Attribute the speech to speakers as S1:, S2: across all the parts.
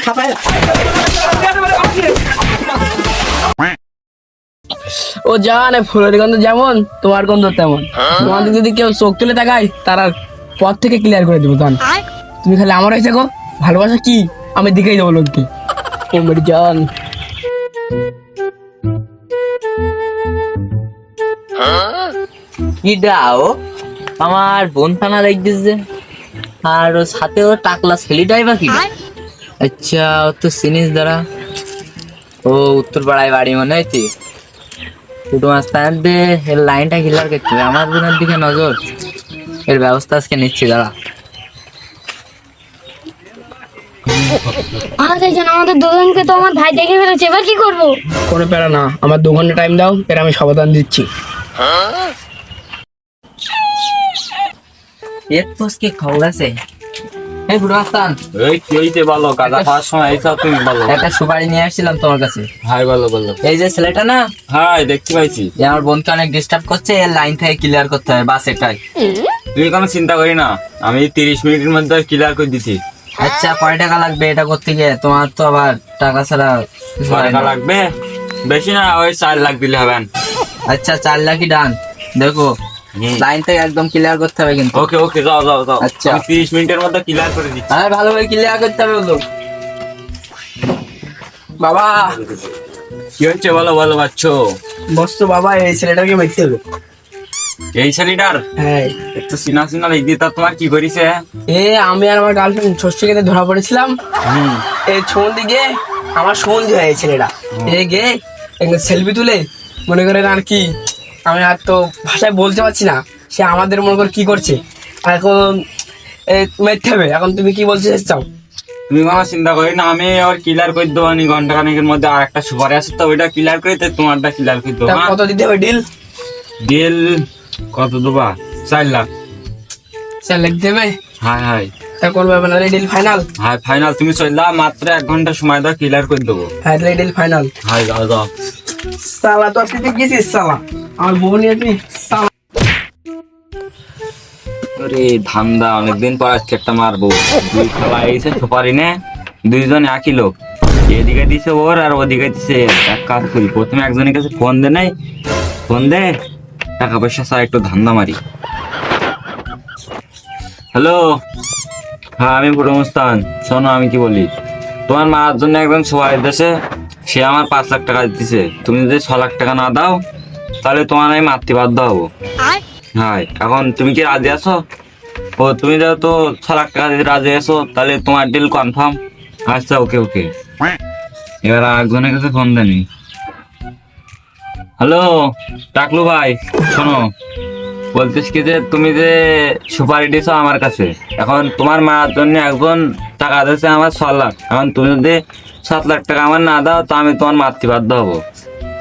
S1: ঠাপায়। ও জানে ফুলের গন্ধ যেমন তোমার গন্ধ তেমন। তোমাদের যদি কেউ চোখ তুলে তাকায় তার আর পথ থেকে ক্লিয়ার করে দেবো জান। তুমি খালি আমার হয়েছে গো, ভালোবাসা কি আমি দিকেই দেবো লোককে। ও মেরি জান।
S2: কি দাও আমার বোন থানা দেখতেছে, আর ওর সাথে ও টাকলা ছেলেটাই বা কি? আচ্ছা ও তো চিনিস দাঁড়া, ও উত্তর পাড়ায় বাড়ি মনে হয়েছে। ফুটো মাস্তান এর লাইনটা ক্লিয়ার করতে হবে, আমার বোনের দিকে নজর, এর ব্যবস্থা আজকে নিচ্ছি দাঁড়া।
S3: আরে জান আমাদের দুজনকে তো আমার ভাই দেখে ফেলেছে, এবার কি করবো?
S1: কোনো প্যারা না, আমার 2 ঘন্টা টাইম দাও, এর আমি সমাধান দিচ্ছি।
S2: এর তো কি খবর আছে? এই ফুটো মাস্তান,
S4: এই কি হইতে বলো, গাঁজা খাওয়ার সময় এইসব তুমি বলো।
S2: একটা সুপারি নিয়ে আসছিলাম তোমার কাছে।
S4: হাই বলো বলো।
S2: এই যে ছেলেটা না,
S4: হাই দেখতে পাইছি।
S2: এ আমার বোনকে অনেক ডিস্টার্ব করছে, এর লাইন থেকে ক্লিয়ার করতে হবে, বাস এটাই।
S4: তুমি কোনো চিন্তা করি না, আমি 30 মিনিটের মধ্যে ক্লিয়ার করে দিছি।
S2: আচ্ছা কয় টাকা লাগবে এটা করতে গিয়ে? তোমার তো আবার টাকা ছাড়া কিছু হয়
S4: টাকা
S2: না।
S4: লাগবে বেশি না, ওই 4 লাখ দিলে হবেন।
S2: আচ্ছা 4 লাখই ডান। দেখো লাইন থেকে একদম ক্লিয়ার করতে হবে কিন্তু।
S4: ওকে ওকে যাও যাও যাও,
S2: আচ্ছা।
S4: আমি 30 মিনিটের মধ্যে ক্লিয়ার করে দিচ্ছি।
S2: হ্যাঁ ভালোভাবে ক্লিয়ার করতে হবে বলো।
S1: বাবা
S4: কি হচ্ছে বলো বলো বাচ্চো।
S1: বস্তু বাবা এই ছেলেটাকে মারতে হবে।
S4: এই ছেলেটার
S1: হ্যাঁ,
S4: একটু চিনা চিনা লাগছে, তা তোমার কি করিছে?
S1: আমি আর আমার গার্লফ্রেন্ড ষষ্ঠ খেতে ধরা পড়েছিলাম। এই ছুঁন দিকে আমার সন্ধি হয় এই ছেলেটা। গে সেলফি তুলে মনে করেন আর কি, আমি আর তো ভাষায় বলতে পারছি না, সে আমাদের মনে করে কি করছে। এখন মেরতে হবে। এখন তুমি কি বলতে চাও?
S4: তুমি কোনো চিন্তা করি না, আমি ওর ক্লিয়ার করে দেবো নি ঘন্টা খানেকের মধ্যে। আর একটা সুপারি আছে তো, ওইটা ক্লিয়ার করে তোমারটা ক্লিয়ার করে দেবো।
S1: তা কত দিতে হবে ডিল?
S4: ডিল কত দেবা? 4 লাখ।
S1: স্যার লিখতে হবে।
S4: হাই হাই
S1: তা করবে না ডিল ফাইনাল?
S4: High final. তুমি চললা মাত্র 1 ঘন্টা সময় দাও, ক্লিয়ার করে দেবো।
S1: হ্যাঁ ডিল ফাইনাল।
S4: হাই যাও যাও।
S1: সালা তো আজকে গেছিস সালা, আমার বউ নিয়ে তুই সালা।
S4: আরে ধান্দা, অনেকদিন পর আজকে একটা মারবো। দুই খালা এসে সুপারি নে, দুইজন একই লোক, এদিকে দিছে ওর আর ওদিকে দিছে এর। এক কাজ করি, প্রথমে একজনের কাছে ফোন দে, নাই ফোন দে, টাকা পয়সা ছাড়া একটু ধান্দা মারি। হ্যালো, হ্যাঁ আমি ফুটো মুস্তান। শোনো আমি কি বলি, তোমার মার জন্য একজন সুপারি দেশে, সে আমার 5 লাখ টাকা দিতেছে। তুমি যদি 6 লাখ টাকা না দাও তাহলে তোমার আমি মারতে বাধ্য হবো। হ্যাঁ এখন তুমি কি রাজি আছো? ও তুমি যেহেতু 6 লাখ টাকা দিতে রাজি আছো, তাহলে তোমার ডিল কনফার্ম। আচ্ছা ওকে ওকে। এবার একজনের কাছে ফোন দেনি। হ্যালো টাকলু ভাই, শোনো বলছিস কি যে তুমি যে সুপারি দিছো আমার কাছে, এখন তোমার মার জন্য একজন টাকা দিয়েছে আমার 6 লাখ। এখন তুমি যদি 7 লাখ টাকা আমার না দাও তো আমি তোমার মারতে বাধ্য হবো।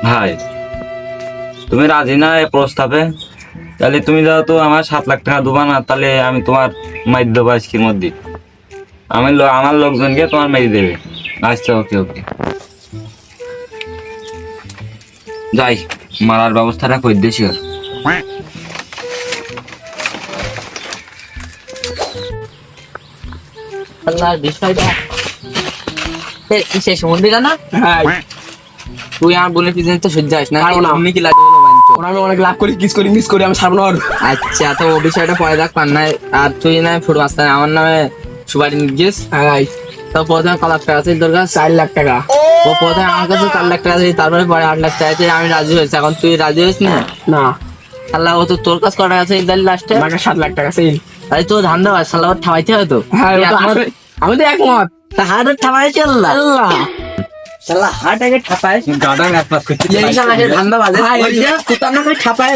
S4: ভাই তুমি রাজি না এই প্রস্তাবে? তাহলে তুমি যেহেতু আমার 7 লাখ টাকা দেবা না, তাহলে আমি তোমার মাইর দেবো আজকের মধ্যে। আমার লোকজনকে তোমার মেরে দেবে। আচ্ছা ওকে ওকে, যাই মারার ব্যবস্থাটা করে দিয়েছি ওর।
S2: আল্লাহর বিষয়টা সেই সমুদ্রিকা না,
S1: হ্যাঁ
S2: তুই আমার বোনের পিছনে তো সহ্য আস না।
S1: পারবো না।
S2: তুমি কি লাগবে বলো বাঞ্চো।
S1: ওরা আমি অনেক লাভ করি, কিস করি, মিস করি, আমি ছাড়বো না ওর।
S2: আচ্ছা তো ও বিষয়টা পরে দেখ পান নাই। আর তুই না ফুটো মাস্তান আমার নামে সুপারি নিস।
S1: হ্যাঁ
S2: তো প্রথমে কত লাখ টাকা আছে তোর কাছে?
S1: 4 লাখ টাকা।
S2: ও প্রথমে আমার কাছে 4 লাখ টাকা আছে, তারপরে পরে 8 লাখ টাকা আছে। আমি রাজি হয়েছি, এখন তুই রাজি হয়েছিস না?
S1: না,
S2: আল্লাহ ও তো তোর কাছে কটা আছে লাস্টে?
S1: আমাকে 7 লাখ টাকা সেই।
S2: তাই তো ধান্দা হয় সাল্লাহ, ওর ঠাবাইতে হয় তো।
S1: হ্যাঁ ও তো আসলে- আমি তো একমত।
S2: তা হাট ঠাবাইছে আল্লাহ
S1: আল্লাহ
S2: সাল্লাহ, হাট আগে ঠাপায়
S4: গার্ডান এক পাস করতে
S2: এই শালা ধান্দা বাজে।
S1: হ্যাঁ,
S2: ওই যে কুত্তার নামে ঠাপায়।